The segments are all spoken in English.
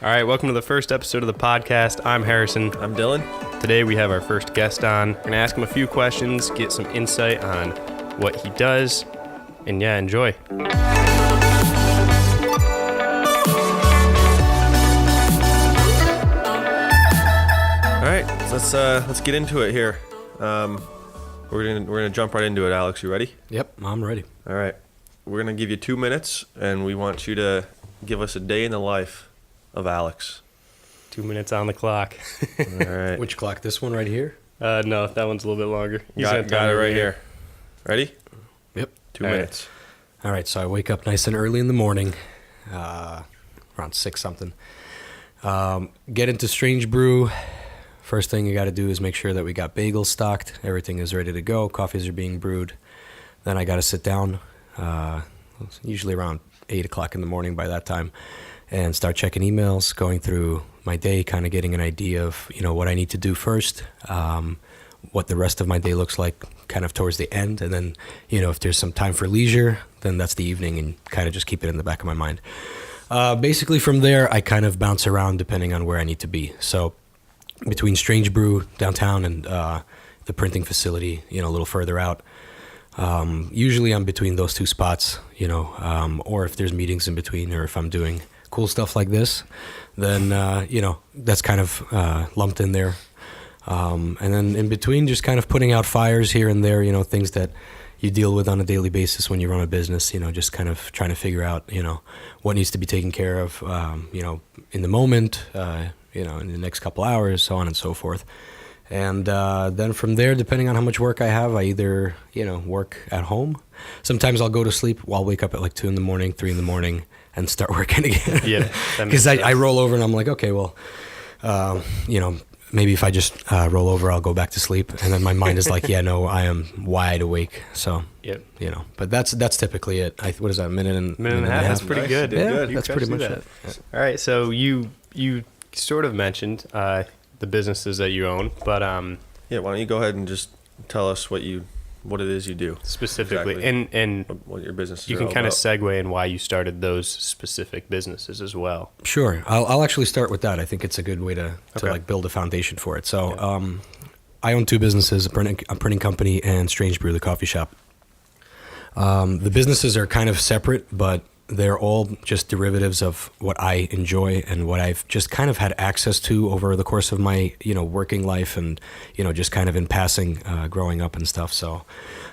All right, welcome to the first episode of the podcast. I'm Harrison. I'm Dylan. Today we have our first guest on. We're going to ask him a few questions, get some insight on what he does, and yeah, enjoy. All right, let's get into it here. We're gonna jump right into it. Alex, you ready? Yep, I'm ready. All right, we're gonna give you 2 minutes, and we want you to give us a day in the life of Alex. 2 minutes on the clock. All right. Which clock? This one right here? No, that one's a little bit longer. Got it right here. Ready? Yep. 2 minutes. All right, so I wake up nice and early in the morning, around 6 something. Get into Strange Brew. First thing you got to do is make sure that we got bagels stocked. Everything is ready to go. Coffees are being brewed. Then I got to sit down, usually around 8 o'clock in the morning by that time, and start checking emails, going through my day, kind of getting an idea of, what I need to do first, what the rest of my day looks like kind of towards the end. And then, if there's some time for leisure, then that's the evening, and kind of just keep it in the back of my mind. Basically from there, I kind of bounce around depending on where I need to be. So between Strange Brew downtown and the printing facility, a little further out, usually I'm between those two spots, or if there's meetings in between, or if I'm doing cool stuff like this, then, that's kind of lumped in there. And then in between, just kind of putting out fires here and there, things that you deal with on a daily basis when you run a business, just kind of trying to figure out, what needs to be taken care of, in the moment, in the next couple hours, so on and so forth. And then from there, depending on how much work I have, I either, work at home. Sometimes I'll go to sleep. I'll wake up at like 2 in the morning, 3 in the morning, and start working again. Yeah. Because I roll over and I'm like, okay, well, maybe if I just roll over, I'll go back to sleep. And then my mind is like, yeah, no, I am wide awake. So, yep. But that's typically it. What is that, minute and a half? That's pretty good. Yeah, Good. that's pretty much it. Yeah. All right, so you sort of mentioned the businesses that you own, but Yeah. Why don't you go ahead and just tell us what it is you do specifically, exactly, and what your business is. You can all kind of about. segue in why you started those specific businesses as well. Sure. I'll actually start with that. I think it's a good way to Okay. like build a foundation for it. So I own 2 businesses, a printing company and Strange Brew, the coffee shop. The businesses are kind of separate, but they're all just derivatives of what I enjoy and what I've just kind of had access to over the course of my, working life and, just kind of in passing, growing up and stuff. So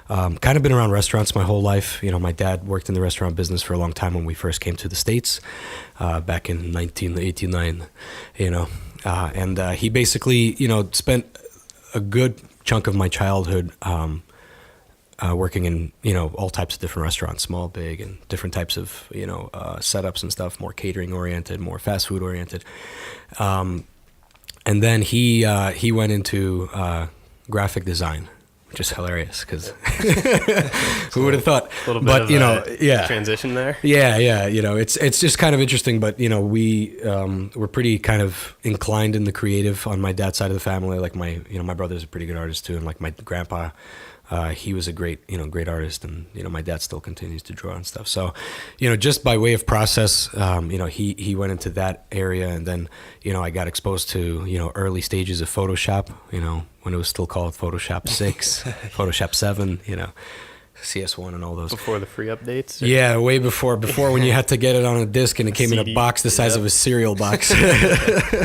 kind of been around restaurants my whole life. My dad worked in the restaurant business for a long time when we first came to the States back in 1989, and he basically, spent a good chunk of my childhood working in, all types of different restaurants, small, big, and different types of, setups and stuff, more catering oriented, more fast food oriented. And then he went into graphic design, which is hilarious because who would have thought? A little bit yeah, transition there. Yeah. It's just kind of interesting, but we're pretty kind of inclined in the creative on my dad's side of the family. Like my brother's a pretty good artist too, and like my grandpa, he was a great artist, and my dad still continues to draw and stuff. So, just by way of process, he went into that area, and then I got exposed to early stages of Photoshop, when it was still called Photoshop 6, Photoshop 7, CS1 and all those. Before the free updates? Or? Yeah, way before when you had to get it on a disc and it came in a box the size of a cereal box. Yeah,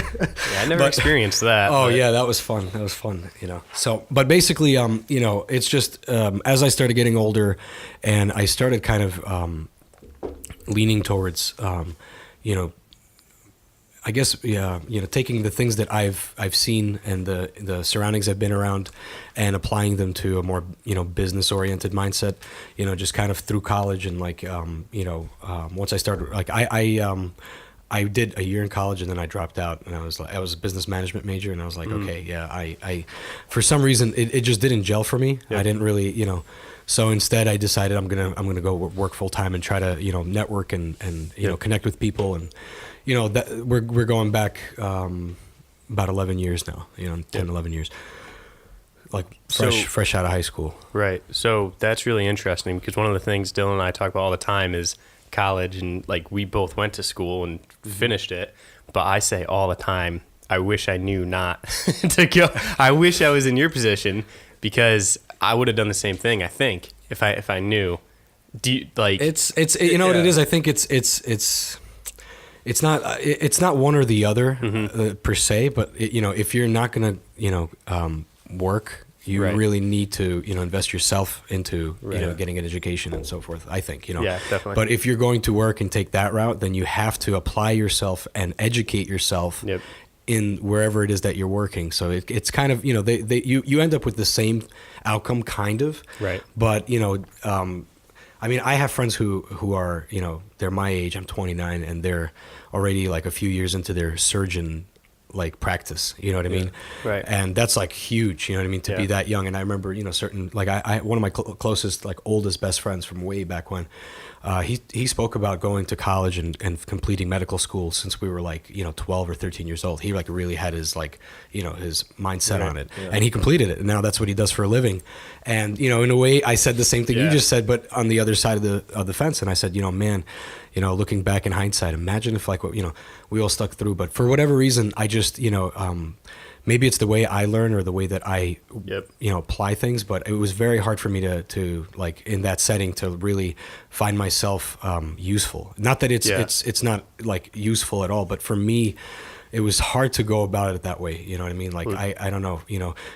I never experienced that. Oh, yeah, that was fun. So, but basically, it's just as I started getting older and I started kind of leaning towards, I guess, taking the things that I've seen and the surroundings I've been around and applying them to a more, business oriented mindset, just kind of through college and like, once I started, like I did a year in college and then I dropped out, and I was a business management major, and I was like, okay, yeah, I for some reason it just didn't gel for me. Yeah. I didn't really, so instead I decided I'm gonna go work full time and try to, network and connect with people, and that we're going back about 11 years now, 10, 11 years, like fresh out of high school. Right. So that's really interesting, because one of the things Dylan and I talk about all the time is college, and like we both went to school and finished it. But I say all the time, I wish I knew not to go. I wish I was in your position, because I would have done the same thing. I think if I knew. Do you, like it's you know what it is? I think it's not one or the other per se, but if you're not gonna work, you really need to invest yourself into getting an education and so forth. I think Yeah, definitely. But if you're going to work and take that route, then you have to apply yourself and educate yourself. Yep. In wherever it is that you're working. So it's kind of, you end up with the same outcome kind of. Right. But, I mean, I have friends who are, they're my age, I'm 29, and they're already like a few years into their surgeon like practice, you know what I mean? Right. And that's like huge, you know what I mean, to be that young. And I remember, certain, like I one of my closest, like oldest best friends from way back when, he spoke about going to college and completing medical school since we were like 12 or 13 years old. He like really had his like his mindset on it, and he completed it, and now that's what he does for a living. And in a way, I said the same thing you just said, but on the other side of the fence. And I said, man, looking back in hindsight, imagine if like we all stuck through. But for whatever reason, I just maybe it's the way I learn or the way that I, apply things, but it was very hard for me to like in that setting to really find myself useful. Not that it's not like useful at all, but for me, it was hard to go about it that way. You know what I mean? Like, I don't know,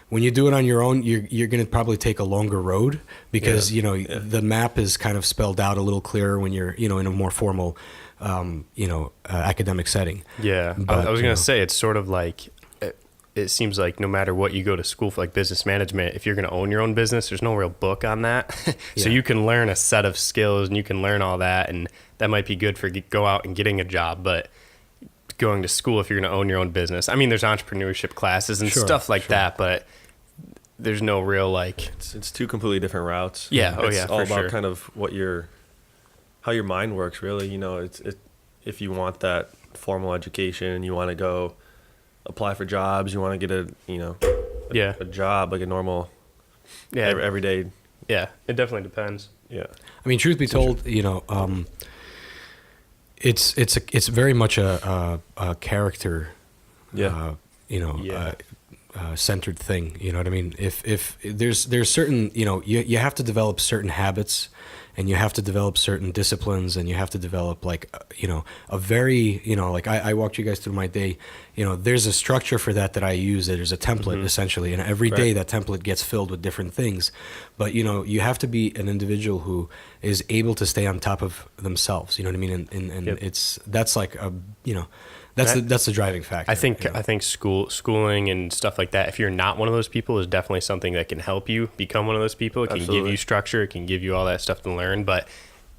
when you do it on your own, you're going to probably take a longer road because, the map is kind of spelled out a little clearer when you're, in a more formal, academic setting. Yeah. But, I was going to say, it's sort of like, it seems like no matter what you go to school for, like business management, if you're going to own your own business, there's no real book on that. So you can learn a set of skills and you can learn all that. And that might be good for go out and getting a job. But going to school, if you're going to own your own business, I mean, there's entrepreneurship classes and stuff like that, but there's no real like, it's two completely different routes. Yeah. It's all for about sure. kind of how your mind works really. If you want that formal education, you want to go apply for jobs, you want to get a job, like a normal everyday. Yeah, it definitely depends. Yeah. I mean, truth be told, it's very much a character, centered thing. You know what I mean? If there's certain, you have to develop certain habits, and you have to develop certain disciplines, and you have to develop like, a very, like I walked you guys through my day, there's a structure for that I use. There's a template essentially, and every day that template gets filled with different things. But, you have to be an individual who is able to stay on top of themselves. You know what I mean? And that's like that's the driving factor. I think schooling and stuff like that, if you're not one of those people, is definitely something that can help you become one of those people. It can give you structure, it can give you all that stuff to learn. But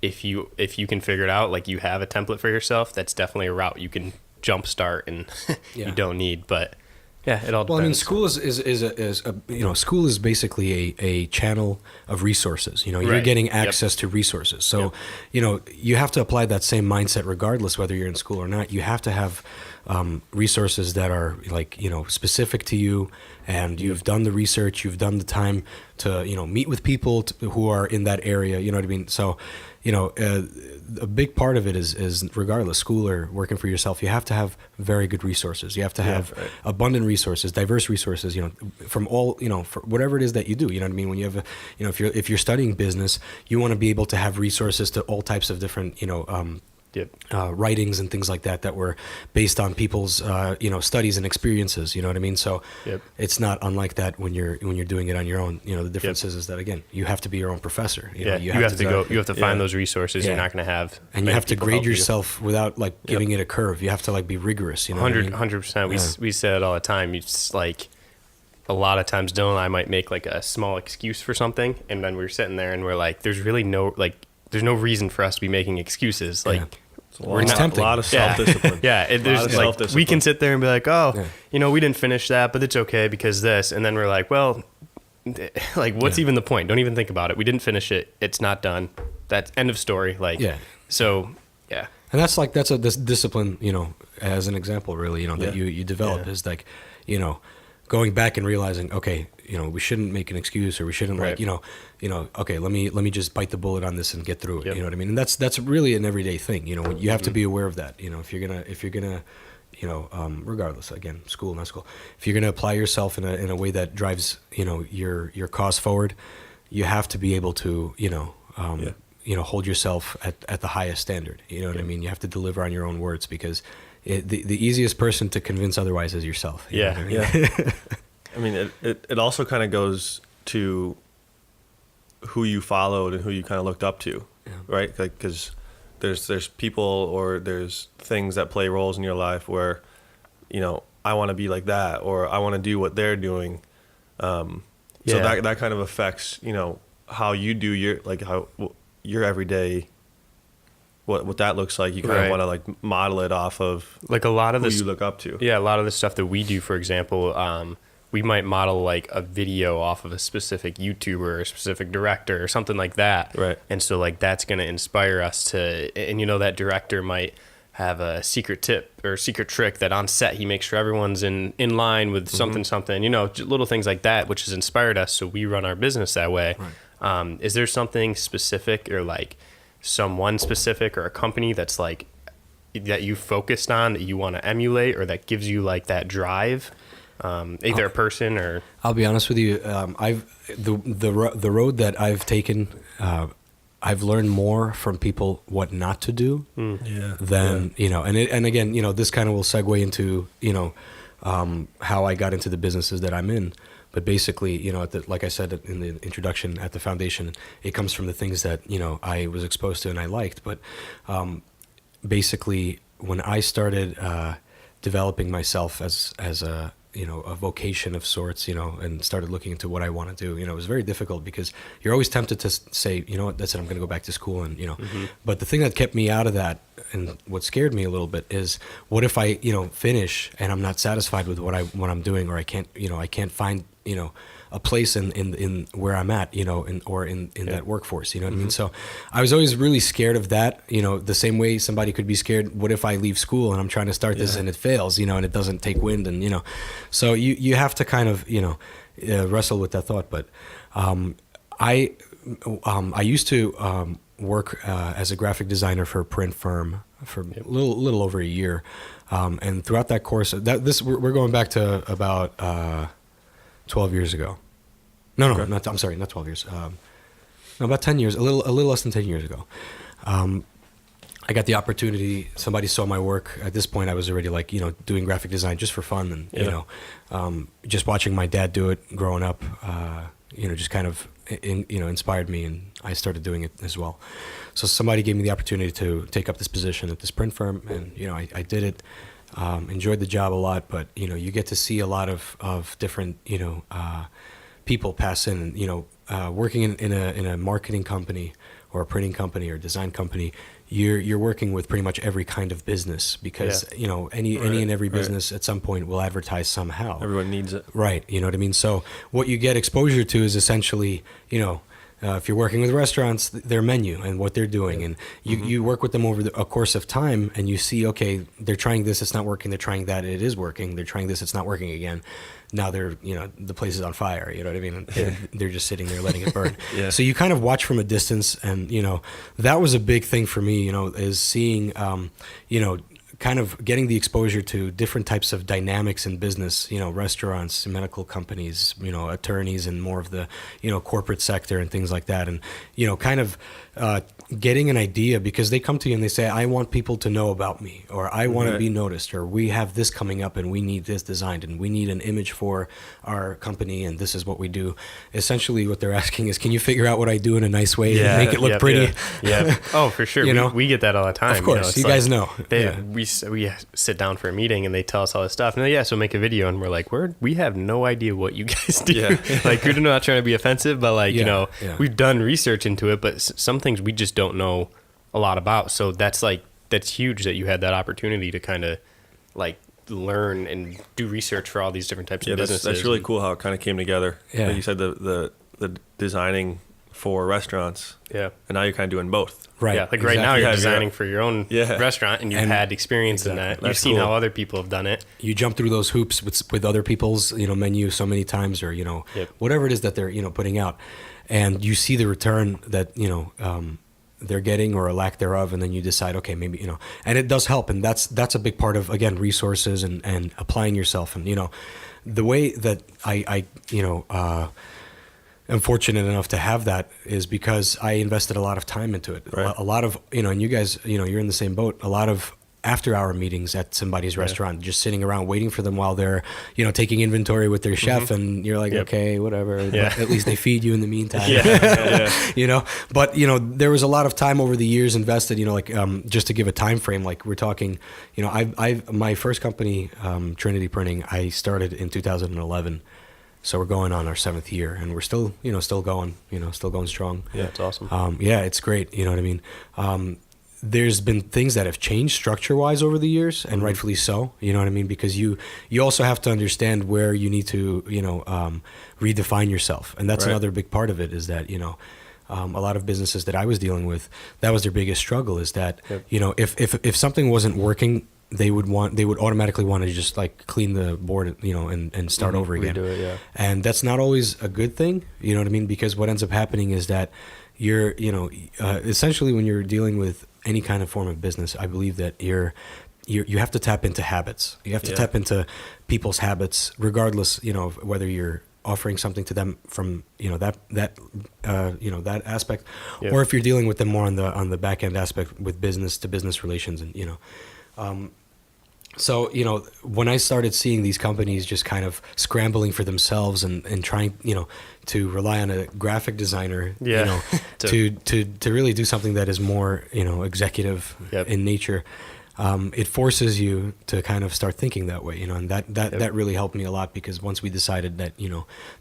if you can figure it out, like you have a template for yourself, that's definitely a route you can jumpstart and you don't need. But yeah, it all depends. Well, I mean, school is school is basically a channel of resources. You're getting access to resources. So, you have to apply that same mindset regardless whether you're in school or not. You have to have resources that are like, specific to you, and you've done the research, you've done the time to, meet with people who are in that area. You know what I mean? So, a big part of it is regardless, school or working for yourself, you have to have very good resources. You have to have abundant resources, diverse resources, from all, for whatever it is that you do. You know what I mean? When you have if you're studying business, you want to be able to have resources to all types of different, writings and things like that were based on people's studies and experiences. You know what I mean? So it's not unlike that when you're doing it on your own. The difference is that again, you have to be your own professor. You have to find those resources. You're not going to have, and you have to grade yourself without like giving it a curve. You have to like be rigorous. 100%. We say it all the time. It's like a lot of times Dylan and I might make like a small excuse for something, and then we're sitting there and we're like, there's no reason for us to be making excuses. Like. It's tempting. A lot of self-discipline. We can sit there and be like, we didn't finish that, but it's okay because this. And then we're like, well, like, what's even the point? Don't even think about it. We didn't finish it. It's not done. That's end of story. Like, so, yeah. And that's this discipline, as an example, really, that you develop is like, going back and realizing, okay, we shouldn't make an excuse, or we shouldn't Right. okay, let me just bite the bullet on this and get through it. Yep. You know what I mean? And that's really an everyday thing. You have to be aware of that. If you're gonna regardless, again, school, not school, if you're gonna apply yourself in a way that drives your cause forward, you have to be able to hold yourself at the highest standard. You know what I mean? You have to deliver on your own words, because the easiest person to convince otherwise is yourself. You know what I mean? Yeah. I mean, it also kind of goes to who you followed and who you kind of looked up to, right? Like, because there's people or there's things that play roles in your life where, I want to be like that, or I want to do what they're doing. So that kind of affects, how you do your everyday, what that looks like. You kind of want to like model it off of like a lot of who this, you look up to. Yeah, a lot of the stuff that we do, for example, we might model like a video off of a specific YouTuber or a specific director or something like that. Right. And so like that's going to inspire us to, and that director might have a secret tip or secret trick that on set he makes sure everyone's in line with something, little things like that, which has inspired us. So we run our business that way. Right. Is there something specific, or like someone specific, or a company that's like that you focused on that you want to emulate, or that gives you like that drive? Either a person or... I'll be honest with you. The road that I've taken, I've learned more from people what not to do than, and again, this kind of will segue into, how I got into the businesses that I'm in. But basically, like I said in the introduction, at the foundation, it comes from the things that, I was exposed to and I liked. But basically, when I started developing myself as a vocation of sorts, and started looking into what I want to do, it was very difficult, because you're always tempted to say, that's it, I'm going to go back to school. And, but the thing that kept me out of that, and what scared me a little bit, is what if I, finish and I'm not satisfied with what I'm doing, or I can't find, a place in where I'm at, in that workforce, you know what I mean? So I was always really scared of that, the same way somebody could be scared, what if I leave school and I'm trying to start this and it fails, and it doesn't take wind, and, so you have to kind of, wrestle with that thought. But I used to work as a graphic designer for a print firm for a little over a year. And throughout that course, we're going back to about 12 years ago. No, I'm sorry, not 12 years. About 10 years, a little less than 10 years ago. I got the opportunity. Somebody saw my work. At this point, I was already doing graphic design just for fun, and just watching my dad do it growing up. Just kind of inspired me, and I started doing it as well. So somebody gave me the opportunity to take up this position at this print firm, and I did it. Enjoyed the job a lot, but you get to see a lot of different people pass in, and working in a marketing company or a printing company or design company, you're working with pretty much every kind of business, because any and every business at some point will advertise somehow. Everyone needs it, right? You know what I mean? So what you get exposure to is essentially if you're working with restaurants, their menu and what they're doing, and you work with them over a course of time, and you see, okay, they're trying this, it's not working. They're trying that, it is working. They're trying this, it's not working again. Now they're, the place is on fire. You know what I mean? And they're just sitting there letting it burn. So you kind of watch from a distance, and that was a big thing for me. Is seeing, kind of getting the exposure to different types of dynamics in business, restaurants, medical companies, attorneys, and more of the, corporate sector and things like that. And, kind of getting an idea, because they come to you and they say, I want people to know about me, or I want to be noticed, or we have this coming up and we need this designed, and we need an image for our company, and this is what we do. Essentially what they're asking is, can you figure out what I do in a nice way and make it look pretty? Yeah. Oh, for sure. We get that all the time. Of course. You guys know. We sit down for a meeting and they tell us all this stuff. And so make a video, and we're like, we have no idea what you guys do. Like, we're not trying to be offensive, but we've done research into it, but some things we just don't know a lot about. So that's huge that you had that opportunity to kind of learn and do research for all these different types of businesses. That's really cool how it kind of came together. Like you said, the designing for restaurants. Yeah. And now you're kind of doing both. Right. Yeah. Like right now exactly. you're designing for your own restaurant and you've had experience in that. That's You've seen cool. how other people have done it. You jump through those hoops with other people's, menu so many times, or, whatever it is that they're, putting out, and you see the return that, they're getting or a lack thereof. And then you decide, okay, maybe, and it does help. And that's a big part of, again, resources and applying yourself. And, the way that I am fortunate enough to have that is because I invested a lot of time into it. Right. A lot of, and you guys, you're in the same boat, a lot of after-hour meetings at somebody's restaurant, just sitting around waiting for them while they're, taking inventory with their chef, and you're like, okay, whatever. Yeah. But at least they feed you in the meantime. Yeah. But there was a lot of time over the years invested. Just to give a time frame, like we're talking, my first company, Trinity Printing, I started in 2011. So we're going on our 7th year, and we're still going strong. Yeah, it's awesome. Yeah, it's great. You know what I mean? There's been things that have changed structure-wise over the years, and rightfully so. You know what I mean? Because you also have to understand where you need to, redefine yourself, and that's another big part of it. Is that a lot of businesses that I was dealing with, that was their biggest struggle. Is that if something wasn't working, they would automatically want to just like clean the board, and start over again. Redo it, yeah. And that's not always a good thing. You know what I mean? Because what ends up happening is that you're, essentially when you're dealing with any kind of form of business, I believe that you have to tap into habits. You have to tap into people's habits, regardless, of whether you're offering something to them from, that aspect, or if you're dealing with them more on the back end aspect with business to business relations, and so, when I started seeing these companies just kind of scrambling for themselves and trying, to rely on a graphic designer, to really do something that is more, executive in nature, it forces you to kind of start thinking that way, and that really helped me a lot, because once we decided that,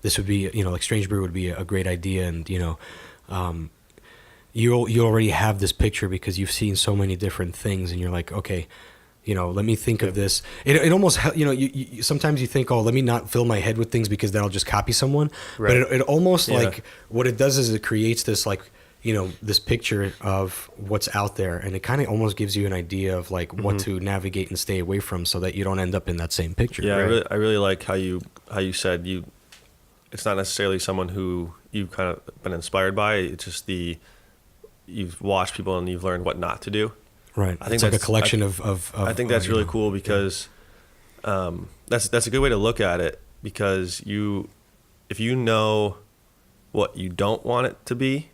this would be, like Strange Brew would be a great idea, and, you already have this picture because you've seen so many different things, and you're like, okay, let me think of this. It almost, you sometimes you think, oh, let me not fill my head with things because then I'll just copy someone. Right. But it almost like what it does is it creates this like, this picture of what's out there, and it kind of almost gives you an idea of like what to navigate and stay away from, so that you don't end up in that same picture. Yeah, right? I really like how you said it's not necessarily someone who you've kind of been inspired by. It's just you've watched people and you've learned what not to do. Right. I think it's like a collection of I think that's really cool, because that's a good way to look at it, because if you know what you don't want it to be,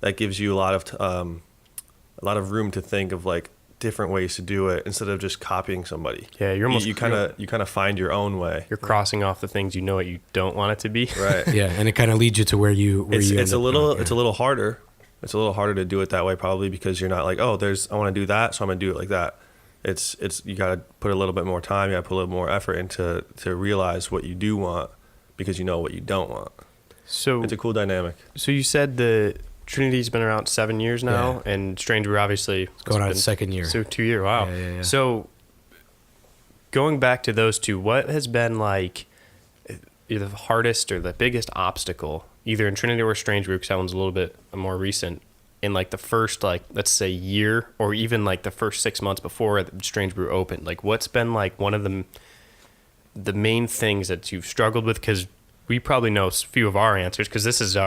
that gives you a lot of room to think of like different ways to do it instead of just copying somebody. Yeah, you're almost you kind of find your own way. You're crossing off the things what you don't want it to be. Right. Yeah, and it kind of leads you to where you it's a little harder. It's a little harder to do it that way, probably, because you're not like, oh, I want to do that, so I'm going to do it like that. It's you got to put a little bit more time, you got to put a little more effort into to realize what you do want, because you know what you don't want. So it's a cool dynamic. So you said the Trinity's been around 7 years now, and Strange Brew obviously it's going on its 2nd year. So 2 years, wow. Yeah. So going back to those two, what has been like either the hardest or the biggest obstacle, either in Trinity or Strange Brew, because that one's a little bit more recent, in like the first, like, let's say year, or even like the first 6 months before Strange Brew opened? Like, what's been like one of the main things that you've struggled with? Because we probably know a few of our answers, because this is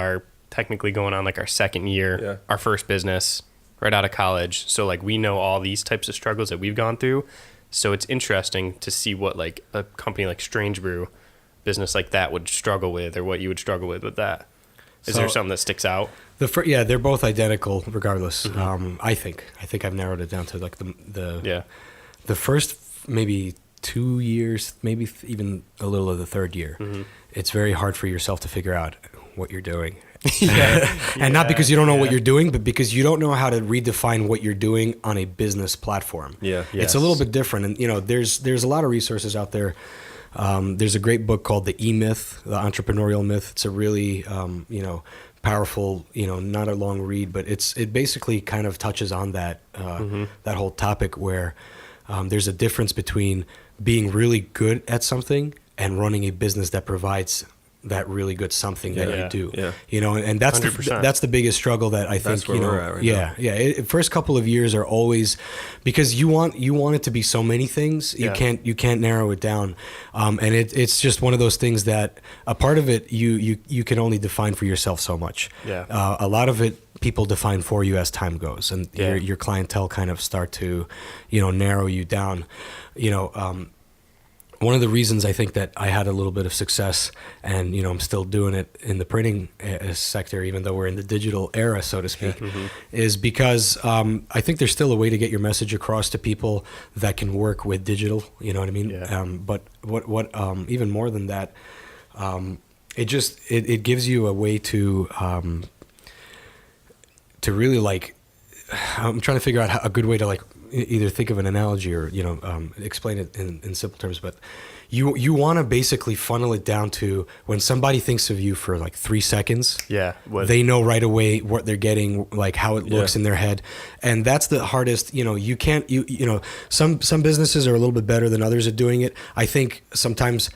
technically going on like our 2nd year, our first business right out of college. So like we know all these types of struggles that we've gone through. So it's interesting to see what like a company like Strange Brew, business like that, would struggle with, or what you would struggle with that. Is there something that sticks out? They're both identical regardless. I think I've narrowed it down to like the first maybe 2 years, maybe even a little of the 3rd year. It's very hard for yourself to figure out what you're doing. And not because you don't know what you're doing, but because you don't know how to redefine what you're doing on a business platform. It's a little bit different. And there's a lot of resources out there. There's a great book called The E-Myth, The Entrepreneurial Myth. It's a really powerful, not a long read, but it basically kind of touches on that that whole topic where there's a difference between being really good at something and running a business that provides that really good something that you do. Yeah. You know, and that's 100%. that's the biggest struggle that I think, That's where we're at right now. First couple of years are always, because you want it to be so many things. You can't narrow it down. And it's just one of those things that a part of it you can only define for yourself so much. Yeah. A lot of it people define for you as time goes, and your clientele kind of start to, narrow you down. One of the reasons I think that I had a little bit of success, and I'm still doing it in the printing sector, even though we're in the digital era, so to speak, is because I think there's still a way to get your message across to people that can work with digital. You know what I mean? Yeah. But what even more than that, it gives you a way to really, like, I'm trying to figure out a good way to, like, either think of an analogy or explain it in simple terms, but you want to basically funnel it down to when somebody thinks of you for like 3 seconds, they know right away what they're getting, like how it looks in their head. And that's the hardest. You can't some businesses are a little bit better than others at doing it. I think sometimes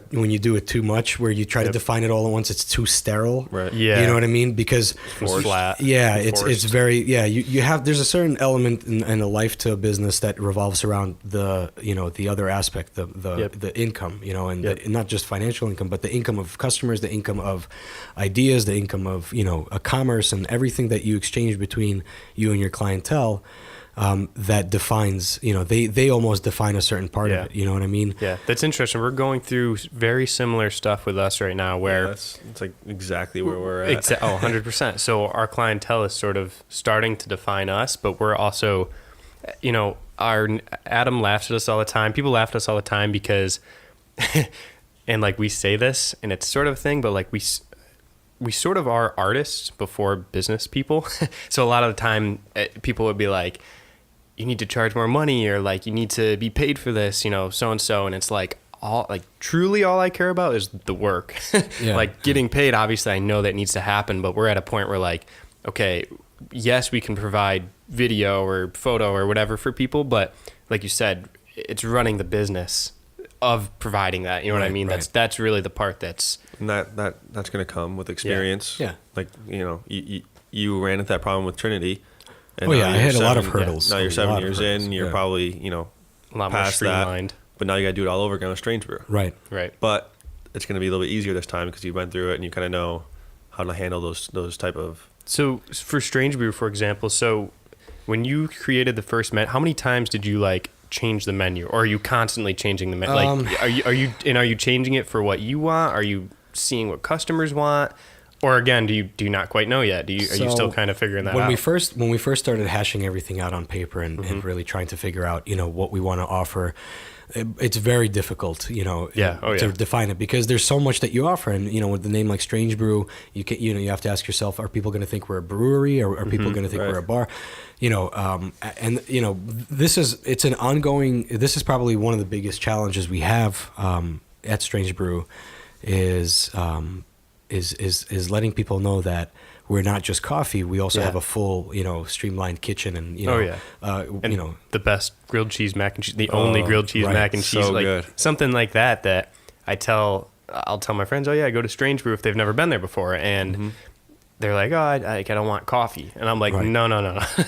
when you do it too much, where you try to define it all at once, it's too sterile. Right. Yeah. You know what I mean? Because It's flat. Yeah, it's very, you have, there's a certain element in a life to a business that revolves around the other aspect, the income, and not just financial income, but the income of customers, the income of ideas, the income of, a commerce, and everything that you exchange between you and your clientele. That defines, they almost define a certain part of it. You know what I mean? Yeah, that's interesting. We're going through very similar stuff with us right now, where it's like exactly where we're at. 100%. So our clientele is sort of starting to define us, but we're also, Adam laughs at us all the time. People laugh at us all the time because, and like we say this, and it's sort of a thing, but like we sort of are artists before business people. So a lot of the time, people would be like, you need to charge more money, or like you need to be paid for this, so and so. And it's like, truly all I care about is the work. Like getting paid, obviously I know that needs to happen, but we're at a point where, like, okay, yes, we can provide video or photo or whatever for people, but like you said, it's running the business of providing that. You know what I mean? Right. That's really the part that's, and that's going to come with experience. Yeah. Like, you ran into that problem with Trinity. And I had a lot of hurdles. Now you're 7 years in, you're probably, a lot more past streamlined. that. But now you got to do it all over again with Strange Brew. Right. But it's going to be a little bit easier this time because you went through it and you kind of know how to handle those type of. So for Strange Brew, for example, so when you created the first menu, how many times did you like change the menu, or are you constantly changing the menu? Like, are you changing it for what you want? Are you seeing what customers want? Or again, do you not quite know yet? Are you still kind of figuring that out? When we first started hashing everything out on paper and really trying to figure out, what we want to offer, it's very difficult, to define it, because there's so much that you offer. And, with the name like Strange Brew, you have to ask yourself, are people going to think we're a brewery, or are people going to think we're a bar? This is probably one of the biggest challenges we have at Strange Brew is letting people know that we're not just coffee. We also have a full, streamlined kitchen, and the best grilled cheese mac and cheese, the only grilled cheese mac and cheese, so like good. Something like that. That I'll tell my friends, go to Strange Brew if they've never been there before, and they're like, I don't want coffee, and I'm like, no,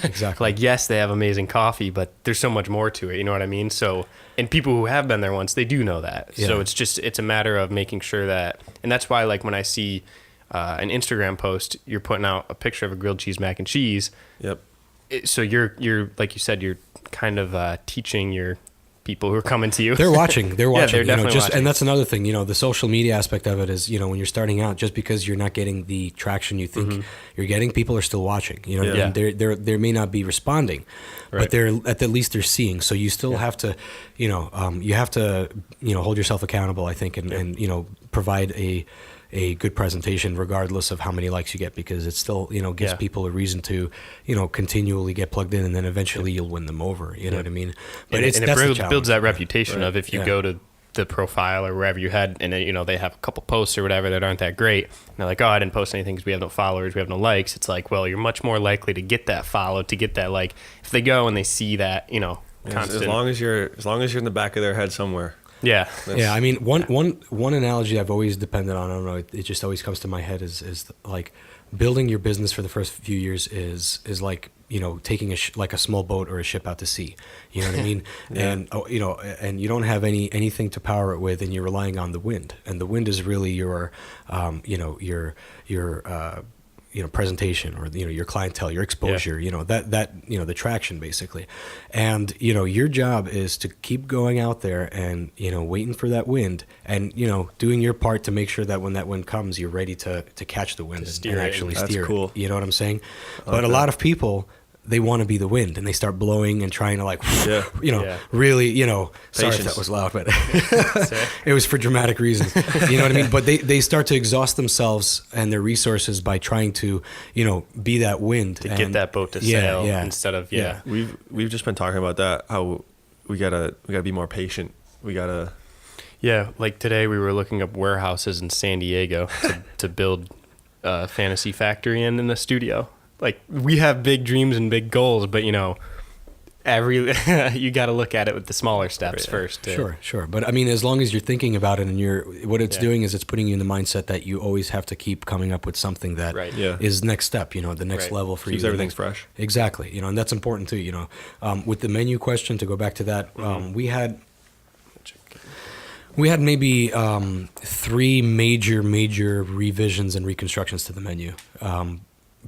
exactly. Like, yes, they have amazing coffee, but there's so much more to it. You know what I mean? So, and people who have been there once, they do know that. Yeah. So it's a matter of making sure that, and that's why, like, when I see an Instagram post, you're putting out a picture of a grilled cheese mac and cheese. Yep. So you're like you said, you're kind of teaching your people who are coming to you. They're watching. They're definitely watching. And that's another thing. The social media aspect of it is, when you're starting out, just because you're not getting the traction you think you're getting, people are still watching. And they may not be responding, but they're at the least they're seeing. So you still have to, hold yourself accountable, I think, and provide a good presentation regardless of how many likes you get, because it still gives people a reason to continually get plugged in, and then eventually you'll win them over. You know what I mean? But it builds that reputation of, if you go to the profile or wherever you had, and they have a couple posts or whatever that aren't that great, and they're like, I didn't post anything because we have no followers, we have no likes. It's like, well, you're much more likely to get that follow, to get that like, if they go and they see that constant. As long as you're in the back of their head somewhere. Yeah, I mean, one analogy I've always depended on, I don't know, it just always comes to my head is like building your business for the first few years is like, you know, taking like a small boat or a ship out to sea. You know what I mean? And you know, and you don't have anything to power it with, and you're relying on the wind. And the wind is really your, you know, your you know, presentation, or, you know, your clientele, your exposure, you know, that, you know, the traction basically. And, you know, your job is to keep going out there and, you know, waiting for that wind, and, you know, doing your part to make sure that when that wind comes, you're ready to catch the wind and actually steer it. You know what I'm saying? But a lot of people, they want to be the wind, and they start blowing and trying to, like, you know, really, you know, sorry if that was loud, but it was for dramatic reasons. You know what I mean? But they start to exhaust themselves and their resources by trying to, you know, be that wind. To get that boat to sail instead of, We've just been talking about that, how we gotta be more patient. We gotta. Yeah, like today we were looking up warehouses in San Diego to build a fantasy factory in the studio. Like, we have big dreams and big goals, but, you know, you got to look at it with the smaller steps first. Sure. But I mean, as long as you're thinking about it, and what it's doing is it's putting you in the mindset that you always have to keep coming up with something that is next step, you know, the next level for Keeps you. Everything's fresh. Exactly. You know, and that's important too, you know. With the menu question, to go back to that, we had maybe 3 major revisions and reconstructions to the menu.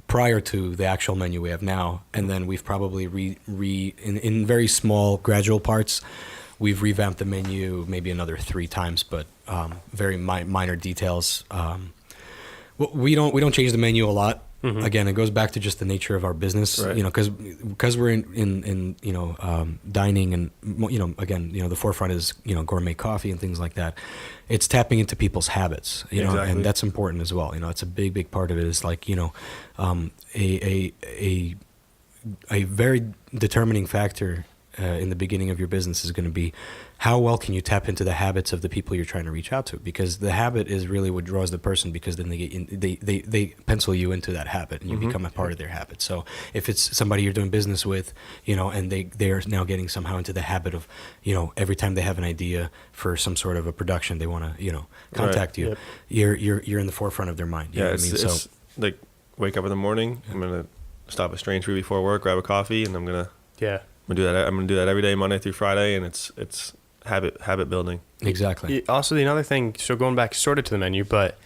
Prior to the actual menu we have now, and then we've probably in very small gradual parts, we've revamped the menu maybe another 3 times, but very minor details. We don't change the menu a lot. Again, it goes back to just the nature of our business, you know, because we're in you know, dining, and, you know, again, you know, the forefront is, you know, gourmet coffee and things like that. It's tapping into people's habits, you know, and that's important as well. You know, it's a big part of it, is like, you know, a very determining factor in the beginning of your business is going to be how well can you tap into the habits of the people you're trying to reach out to, because the habit is really what draws the person, because then they pencil you into that habit, and you become a part of their habit. So if it's somebody you're doing business with, you know, and they are now getting somehow into the habit of, you know, every time they have an idea for some sort of a production, they want to, you know, contact you. You're in the forefront of their mind. You know what I mean? It's like, wake up in the morning, I'm gonna stop at Strange Brew before work, grab a coffee, and I'm gonna do that. I'm gonna do that every day, Monday through Friday, and it's habit building. Exactly. Also, another thing, so going back sort of to the menu, but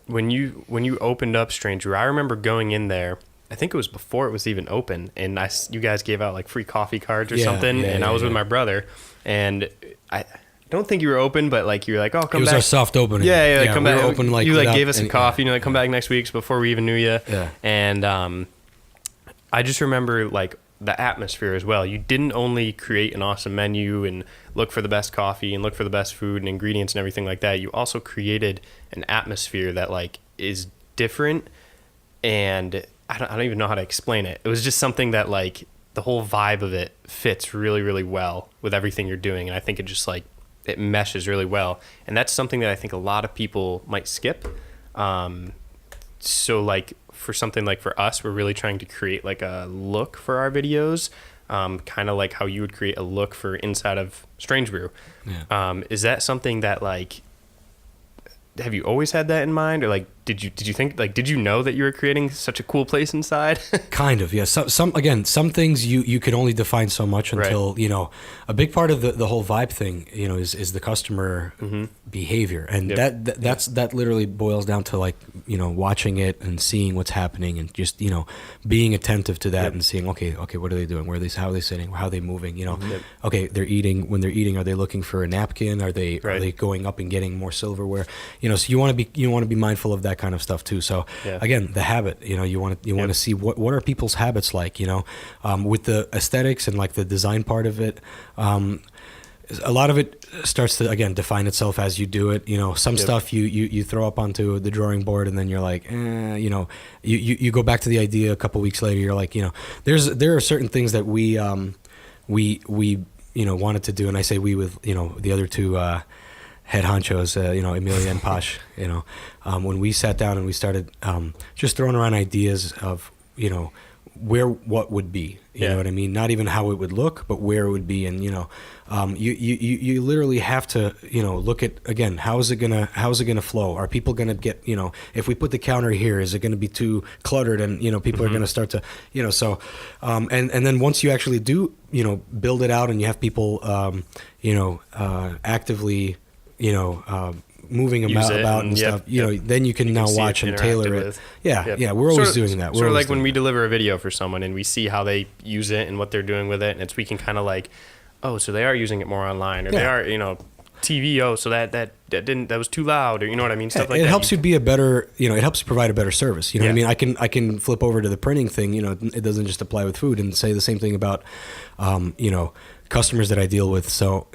when you opened up Strange Brew, I remember going in there, I think it was before it was even open, and you guys gave out like free coffee cards or something, and I was with my brother, and I don't think you were open, but like you were like, oh, come back. It was our soft opening. Yeah, come back. Open, like, you like gave us some coffee, you know, like, come back next week, before we even knew you. And I just remember like the atmosphere as well. You didn't only create an awesome menu and look for the best coffee and look for the best food and ingredients and everything like that. You also created an atmosphere that like is different, and I don't even know how to explain it. It was just something that like the whole vibe of it fits really, really well with everything you're doing. And I think it just like, it meshes really well. And that's something that I think a lot of people might skip. So like for something like for us, we're really trying to create like a look for our videos, kind of like how you would create a look for inside of Strange Brew. Is that something that like, have you always had that in mind, or like did you think, like, did you know that you were creating such a cool place inside? Kind of, yeah. Some things you could only define so much until you know, a big part of the whole vibe thing, you know, is the customer behavior, and that literally boils down to like, you know, watching it and seeing what's happening, and just, you know, being attentive to that and seeing okay, what are they doing, how are they sitting, how are they moving, you know, okay, they're eating. When they're eating, are they looking for a napkin? Are they going up and getting more silverware? You know, so you want to be mindful of that kind of stuff too. So again, the habit, you know, you want to see what are people's habits like, you know, with the aesthetics and like the design part of it. A lot of it starts to, again, define itself as you do it. You know, some stuff you throw up onto the drawing board, and then you're like, you know, you go back to the idea a couple weeks later. You're like, you know, there are certain things that we you know, wanted to do, and I say we with, you know, the other two head honchos, you know, Emilia and Posh, you know, when we sat down and we started just throwing around ideas of, you know, where what would be. You know what I mean? Not even how it would look, but where it would be. And you literally have to look at, again, how's it gonna flow? Are people gonna get, if we put the counter here, is it gonna be too cluttered? And people are gonna start to so and then once you actually do build it out and you have people actively moving them about and stuff, then you can now watch and tailor it. Yeah, we're always doing that. Sort of like when we deliver a video for someone and we see how they use it and what they're doing with it, and we can kind of like, oh, so they are using it more online, or they are, TV. Oh, so that was too loud, or you know what I mean, stuff like that. It helps you be a better, it helps you provide a better service. You know what I mean? I can flip over to the printing thing. It doesn't just apply with food, and say the same thing about, customers that I deal with. So,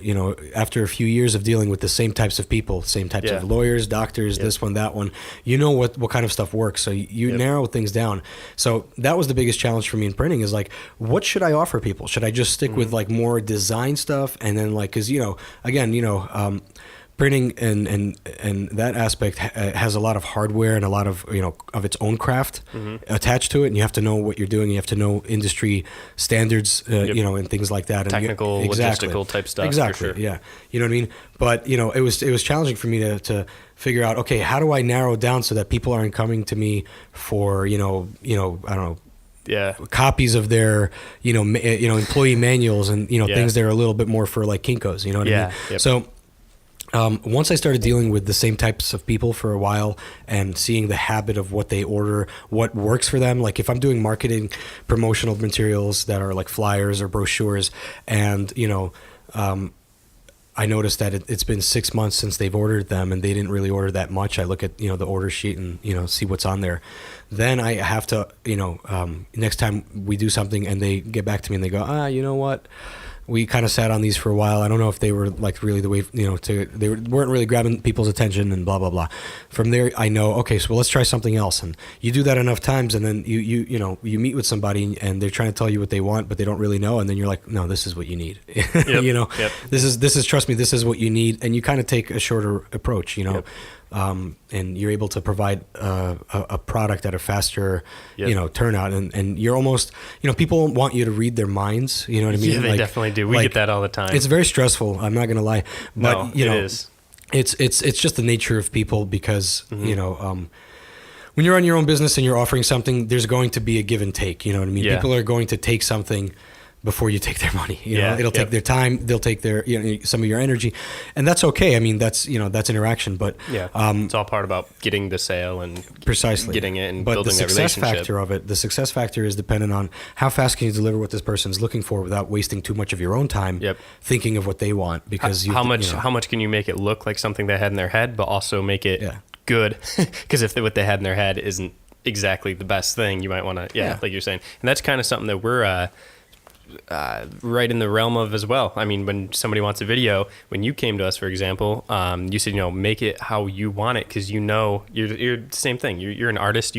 after a few years of dealing with the same types of people, same types of lawyers, doctors, this one, that one, what kind of stuff works. So you narrow things down. So that was the biggest challenge for me in printing, is like, what should I offer people? Should I just stick with like more design stuff? And then like, cause again, printing and that aspect has a lot of hardware and a lot of of its own craft attached to it, and you have to know what you're doing. You have to know industry standards, and things like that. Technical, and logistical type stuff. Exactly. For sure. Yeah. You know what I mean? But it was challenging for me to figure out, okay, how do I narrow down so that people aren't coming to me for I don't know. Copies of their employee manuals and things that are a little bit more for like Kinkos. You know what I mean? Yep. So. Once I started dealing with the same types of people for a while and seeing the habit of what they order, what works for them, like if I'm doing marketing, promotional materials that are like flyers or brochures, and I noticed that it's been 6 months since they've ordered them and they didn't really order that much. I look at the order sheet and see what's on there. Then I have to next time we do something and they get back to me and they go, you know what? We kind of sat on these for a while. I don't know if they were like really the way, they weren't really grabbing people's attention and blah, blah, blah. From there, I know, okay, so let's try something else. And you do that enough times, and then you meet with somebody and they're trying to tell you what they want, but they don't really know. And then you're like, no, this is what you need. This is, trust me, this is what you need. And you kind of take a shorter approach, and you're able to provide a product at a faster, turnout. And you're almost, people want you to read their minds. You know what I mean? Yeah, they definitely do. We get that all the time. It's very stressful. I'm not going to lie. But, it is. It's just the nature of people because, when you're on your own business and you're offering something, there's going to be a give and take. You know what I mean? Yeah. People are going to take something before you take their money. It'll take their time. They'll take their some of your energy, and that's okay. I mean, that's interaction. But it's all part about getting the sale and precisely getting it and but building the that relationship. The success factor is dependent on how fast can you deliver what this person's looking for without wasting too much of your own time thinking of what they want. Because how much can you make it look like something they had in their head, but also make it good? Because if what they had in their head isn't exactly the best thing, you might want to like you're saying, and that's kind of something that we're right in the realm of as well. I mean, when somebody wants a video, when you came to us, for example, you said, make it how you want it, because you're the same thing. You're an artist,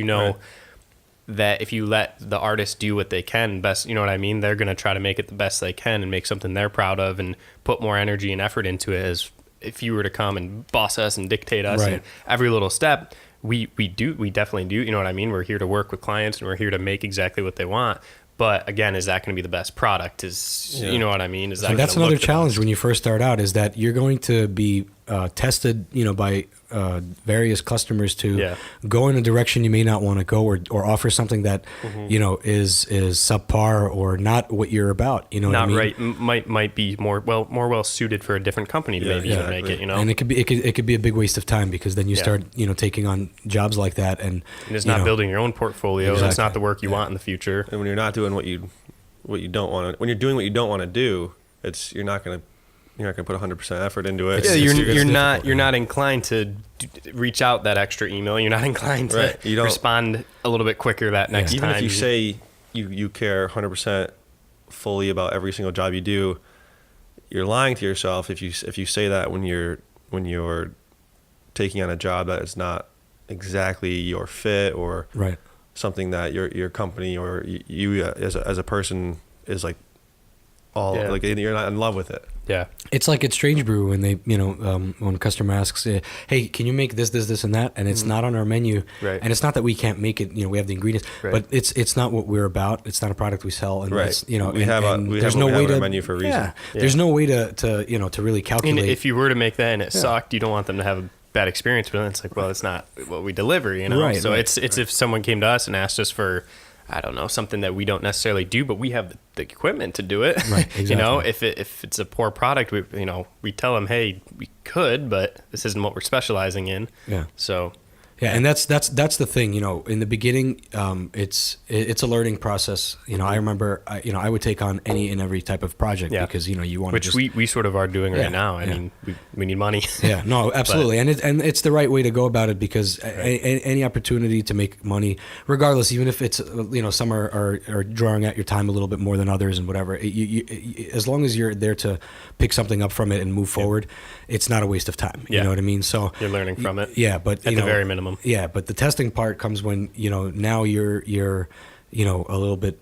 that if you let the artist do what they can best, you know what I mean? They're going to try to make it the best they can and make something they're proud of and put more energy and effort into it, as if you were to come and boss us and dictate us in every little step. We definitely do. You know what I mean? We're here to work with clients and we're here to make exactly what they want. But again, is that going to be the best product? You know what I mean? That's another challenge when you first start out, is that you're going to be tested, by various customers to go in a direction you may not want to go, or offer something that is subpar or not what you're about. You know, not what I mean? Right. Might be more well suited for a different company to maybe even make it. And it could be a big waste of time, because then you start taking on jobs like that, and it's not building your own portfolio. Exactly. It's not the work you want in the future. And when you're not doing what you don't want to, when you're doing what you don't want to do, you're not going to put 100% effort into it. Yeah, you're not inclined to reach out that extra email. You're not inclined to respond a little bit quicker that next time. Even if you say you care 100% fully about every single job you do, you're lying to yourself if you say that when you're taking on a job that is not exactly your fit, or something that your company or you as a person is like all Yeah. like you're not in love with it. Yeah. It's like at Strange Brew when they, when a customer asks, hey, can you make this, and that? And it's not on our menu. Right. And it's not that we can't make it, we have the ingredients, Right. but it's not what we're about. It's not a product we sell. And Right. it's, We have our menu for a reason. Yeah. There's no way to really And calculate. if you were to make that and it sucked, you don't want them to have a bad experience. But then it's like, well, it's not what we deliver, Right, So right. it's if someone came to us and asked us for, I don't know, something that we don't necessarily do, but we have the equipment to do it. Right, exactly. If it's a poor product, we tell them, hey, we could, but this isn't what we're specializing in. Yeah. So. Yeah, and that's the thing. In the beginning, it's a learning process. I remember, I would take on any and every type of project because you want which to we sort of are doing right now. I mean, we need money. Yeah, no, absolutely, and it's the right way to go about it because any opportunity to make money, regardless, even if it's some are drawing out your time a little bit more than others and whatever, you, as long as you're there to pick something up from it and move forward, it's not a waste of time. You know what I mean? So you're learning from it. Yeah, but at the very minimum. Yeah, but the testing part comes when now you're a little bit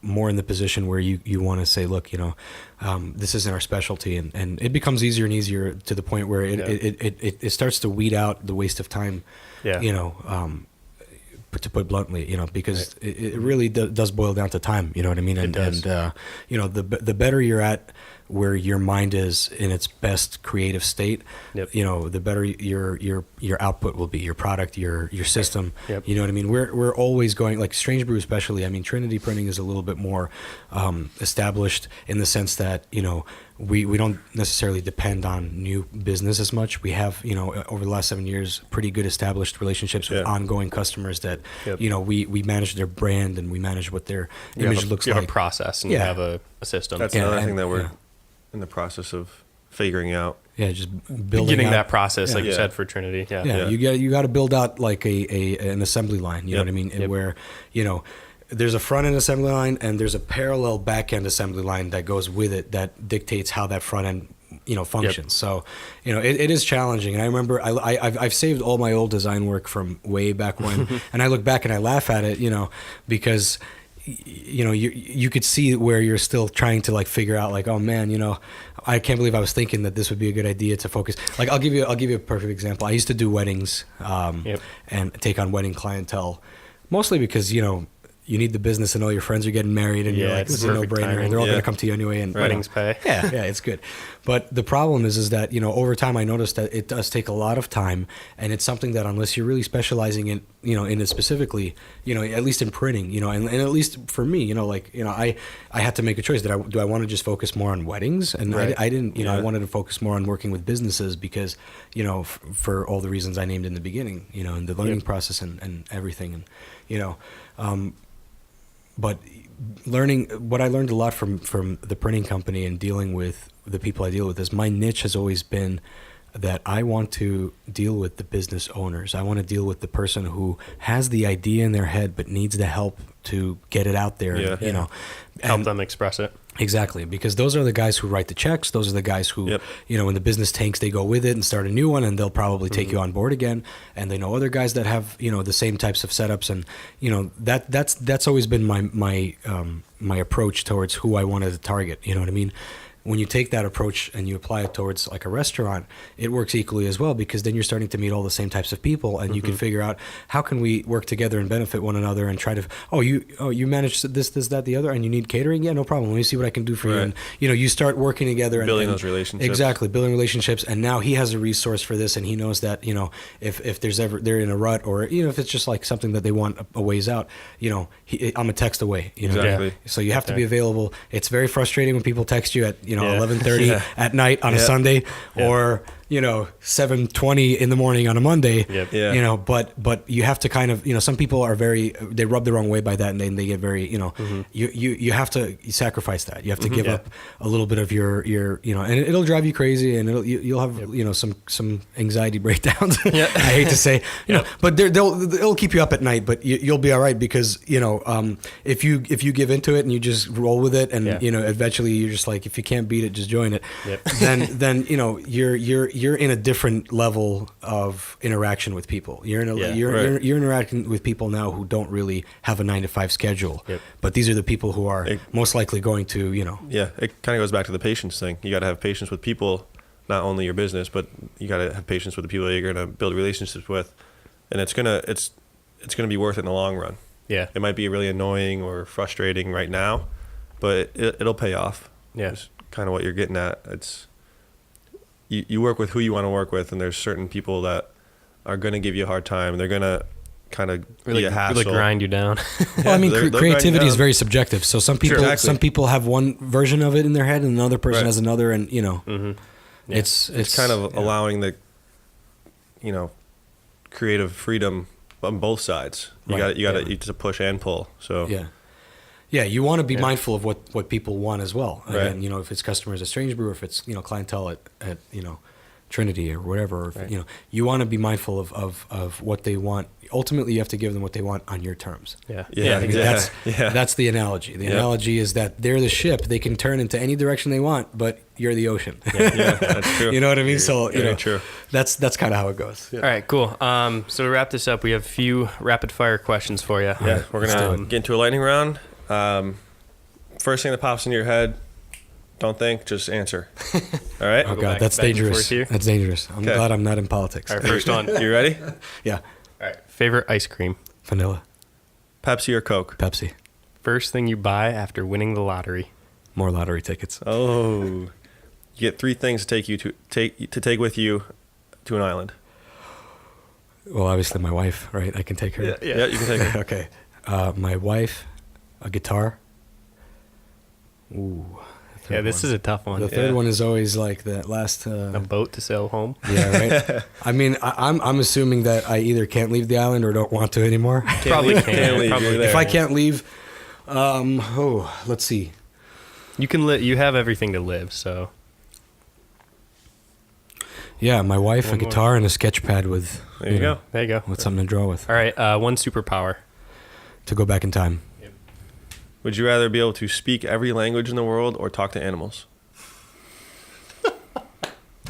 more in the position where you want to say, look, this isn't our specialty, and it becomes easier and easier to the point where it starts to weed out the waste of time. Yeah. To put bluntly, because it really does boil down to time. You know what I mean? And, It does. and the better you're at where your mind is in its best creative state, the better your output will be, your product, your system. Yep. You know what I mean? We're always going, like Strange Brew especially. I mean, Trinity Printing is a little bit more established in the sense that we don't necessarily depend on new business as much. We have over the last 7 years pretty good established relationships with ongoing customers that we manage their brand and we manage what their image looks you like. have a process and you have a system. That's another thing that we're in the process of figuring out. Yeah, just building beginning out that process, like you said, for Trinity. Yeah. You got to build out like an assembly line. You know what I mean? And where there's a front end assembly line and there's a parallel back end assembly line that goes with it that dictates how that front end functions. So it is challenging. And I remember I've saved all my old design work from way back when, and I look back and I laugh at it, because you could see where you're still trying to like figure out like, oh man, I can't believe I was thinking that this would be a good idea to focus. Like I'll give you a perfect example. I used to do weddings and take on wedding clientele, mostly because you need the business and all your friends are getting married and you're like, this is a no-brainer and they're all going to come to you anyway. And weddings pay. Yeah, it's good. But the problem is that, over time I noticed that it does take a lot of time, and it's something that unless you're really specializing in, in it specifically, at least in printing, and at least for me, I had to make a choice. Do I want to just focus more on weddings? And I didn't, I wanted to focus more on working with businesses because, for all the reasons I named in the beginning, and the learning process and everything. And, but what I learned a lot from the printing company and dealing with the people I deal with is my niche has always been that I want to deal with the business owners. I want to deal with the person who has the idea in their head but needs the help to get it out there. Help them express it. Exactly, because those are the guys who write the checks. Those are the guys who, when the business tanks, they go with it and start a new one, and they'll probably take you on board again. And they know other guys that have, the same types of setups, and that's always been my approach towards who I wanted to target. You know what I mean? When you take that approach and you apply it towards like a restaurant, it works equally as well, because then you're starting to meet all the same types of people, and you can figure out how can we work together and benefit one another and try to, you manage this, that, the other, and you need catering? Yeah, no problem. Let me see what I can do for you. And, you start working together and building those relationships. Exactly. Building relationships. And now he has a resource for this, and he knows that, if there's ever, they're in a rut, or, if it's just like something that they want a ways out, I'm a text away, Exactly. So you have to be available. It's very frustrating when people text you at, 11:30 at night on a Sunday, or 7:20 in the morning on a Monday. But you have to kind of, some people are they rub the wrong way by that, and then they get very, you have to sacrifice that. You have to give up a little bit of your and it'll drive you crazy, and you'll have some anxiety breakdowns. I hate to say, but it'll keep you up at night, but you'll be all right, because if you give into it and you just roll with it, and eventually you're just like, if you can't beat it, just join it. Then you're in a different level of interaction with people. You're you're interacting with people now who don't really have a 9-to-5 schedule. Yep. But these are the people who are most likely going to, Yeah, it kind of goes back to the patience thing. You got to have patience with people, not only your business, but you got to have patience with the people that you're going to build relationships with, and it's gonna be worth it in the long run. Yeah. It might be really annoying or frustrating right now, but it'll pay off. Yeah. It's kind of what you're getting at. It's you work with who you want to work with, and there's certain people that are going to give you a hard time. They're going to kind of really, be a hassle. really grind you down. Well, I mean, they'll creativity is very subjective. So some people, Sure, exactly. some people have one version of it in their head, and another person has another, and Mm-hmm. Yeah. it's kind of allowing the, creative freedom on both sides. You Right. got to push and pull. So Yeah, you want to be mindful of what people want as well. Right. Again, if it's customers at Strange Brew, or if it's clientele at Trinity or whatever, or if, you want to be mindful of what they want. Ultimately, you have to give them what they want on your terms. Yeah. Yeah. I mean, that's the analogy. The analogy is that they're the ship; they can turn into any direction they want, but you're the ocean. Yeah, that's true. You know what I mean? So Very true. That's kind of how it goes. All right, cool. So to wrap this up, we have a few rapid fire questions for you. Yeah, we're gonna get into a lightning round. First thing that pops into your head, don't think, just answer. All right? Oh Go God, back- that's back and dangerous. forth here. That's dangerous. I'm glad I'm not in politics. All right, first one. You ready? Yeah, All right. Favorite ice cream. vanilla, Pepsi or Coke? Pepsi, First thing you buy after winning the lottery. more lottery tickets. Oh, you get 3 things to take with you to an island. Well, obviously my wife, right? I can take her. Yeah, you can take it. Okay. My wife, a guitar. Ooh. Yeah, this is a tough one. The third one is always like that last. A boat to sail home. Yeah, right. I mean, I'm assuming that I either can't leave the island or don't want to anymore. Probably Can't leave, Probably you're there. If I can't leave, let's see. You can you have everything to live, so Yeah, my wife, One a more. guitar, and a sketch pad with There you go. there you go. with something to draw with All right, one superpower. to go back in time. Would you rather be able to speak every language in the world or talk to animals?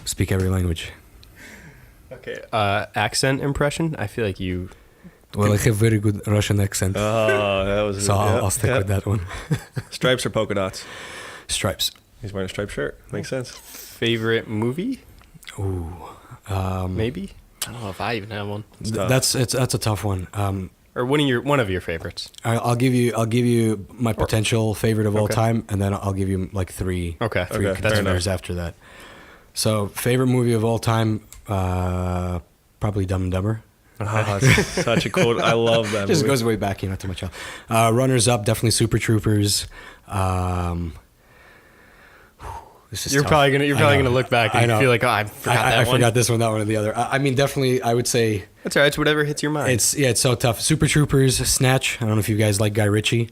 Speak every language. Okay. Accent impression. I feel like you. Well, I have very good Russian accent, Oh, that was so yeah, I'll stick yeah. with that one. Stripes or polka dots? Stripes. He's wearing a striped shirt. Makes sense. Favorite movie? Ooh. Maybe. I don't know if I even have one. tough. That's a tough one. Or one of your favorites. I'll give you my potential favorite of all Okay. time, and then I'll give you like three Okay. Okay, fair contenders after that. So favorite movie of all time, probably Dumb and Dumber. Oh, it's such a cool. I love that. Just movie. goes way back, to my child. Runners up, definitely Super Troopers. This is You're tough. probably I know. gonna look back and I know. feel like, oh, I forgot that I one. forgot this one, that one, and the other. I mean, definitely, I would say That's all right. It's whatever hits your mind. it's so tough. Super Troopers, Snatch. I don't know if you guys like Guy Ritchie.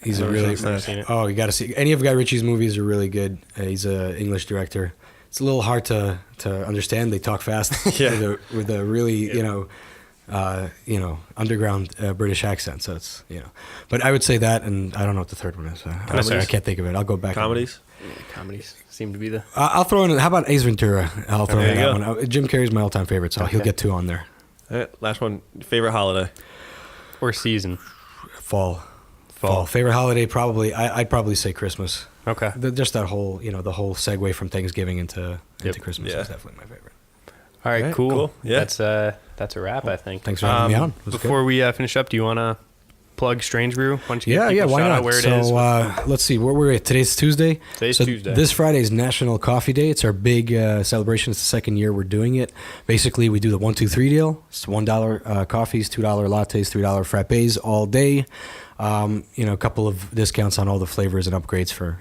He's a Never really seen it. oh, you got to see any of Guy Ritchie's movies are really good. He's an English director. It's a little hard to understand. They talk fast Yeah. with a really underground British accent. So it's but I would say that, and I don't know what the third one is. I can't think of it. I'll go back. Comedies. Comedies seem to be the. I'll throw in. How about Ace Ventura? I'll throw There in you that go. one. Jim Carrey's my all-time favorite, so he'll Okay. get 2 on there. All right, last one. Favorite holiday. Or season. Fall. Favorite holiday, probably. I'd probably say Christmas. Okay. Just that whole, the whole segue from Thanksgiving into Christmas Yeah. is definitely my favorite. All right, Alright, cool. cool. Yeah. That's a wrap, I think. Thanks for having me on. It was Before we finish up, do you want to plug Strange Brew? Why don't you give Yeah, people a why shout not? out where it so is? let's see, where we're at. Today's Tuesday. Today's so Tuesday. This Friday is National Coffee Day. It's our big celebration. It's the second year we're doing it. Basically, we do the 1, 2, 3 deal. It's $1 coffees, $2 lattes, $3 frappes all day. A couple of discounts on all the flavors and upgrades for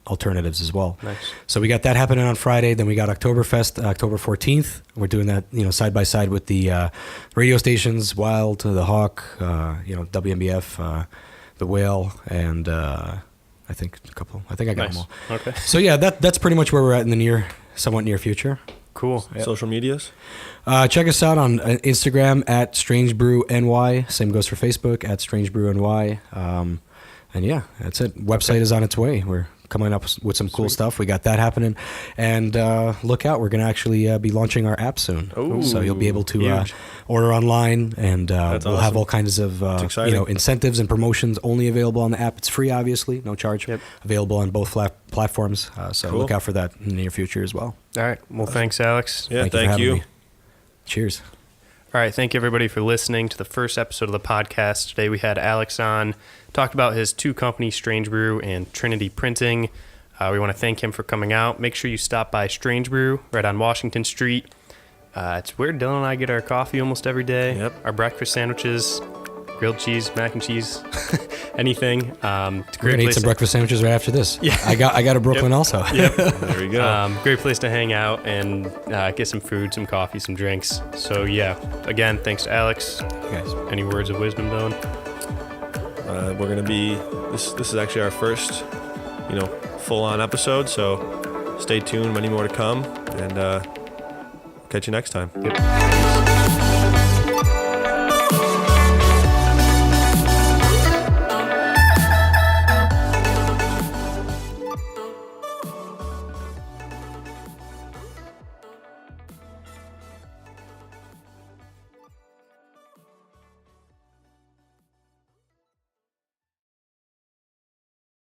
alternatives as well. Nice. So we got that happening on Friday. Then we got Oktoberfest, October 14th. We're doing that, side by side with the radio stations, Wild, the Hawk, WMBF, the Whale, and I think a couple. I think I got Nice. them all. Okay. So yeah, that's pretty much where we're at in the somewhat near future. Cool. Social medias. Check us out on Instagram at Strange Brew NY. Same goes for Facebook at Strange Brew NY. And yeah, that's it. Website is on its way. We're coming up with some cool stuff. We got that happening. And look out, we're going to actually be launching our app soon. Ooh, so you'll be able to order online, and we'll awesome. have all kinds of incentives and promotions only available on the app. It's free, obviously, no charge. Yep. Available on both platforms. So look out for that in the near future as well. All right. Well, thanks, Alex. Yeah, thank you. For having me. Cheers. All right, thank you everybody for listening to the first episode of the podcast. Today we had Alex on, talked about his two companies, Strange Brew and Trinity Printing. We want to thank him for coming out. Make sure you stop by Strange Brew right on Washington Street. It's where Dylan and I get our coffee almost every day. Yep. Our breakfast sandwiches, grilled cheese, mac and cheese, anything. It's a We're great gonna eat place some breakfast sandwiches right after this. Yeah. I got a Brooklyn also. Yep. There we go. Great place to hang out and get some food, some coffee, some drinks. So yeah, again, thanks to Alex. Guys. Any words of wisdom, Dylan? We're gonna be this is actually our first, full-on episode. So stay tuned. Many more to come, and catch you next time. Yep.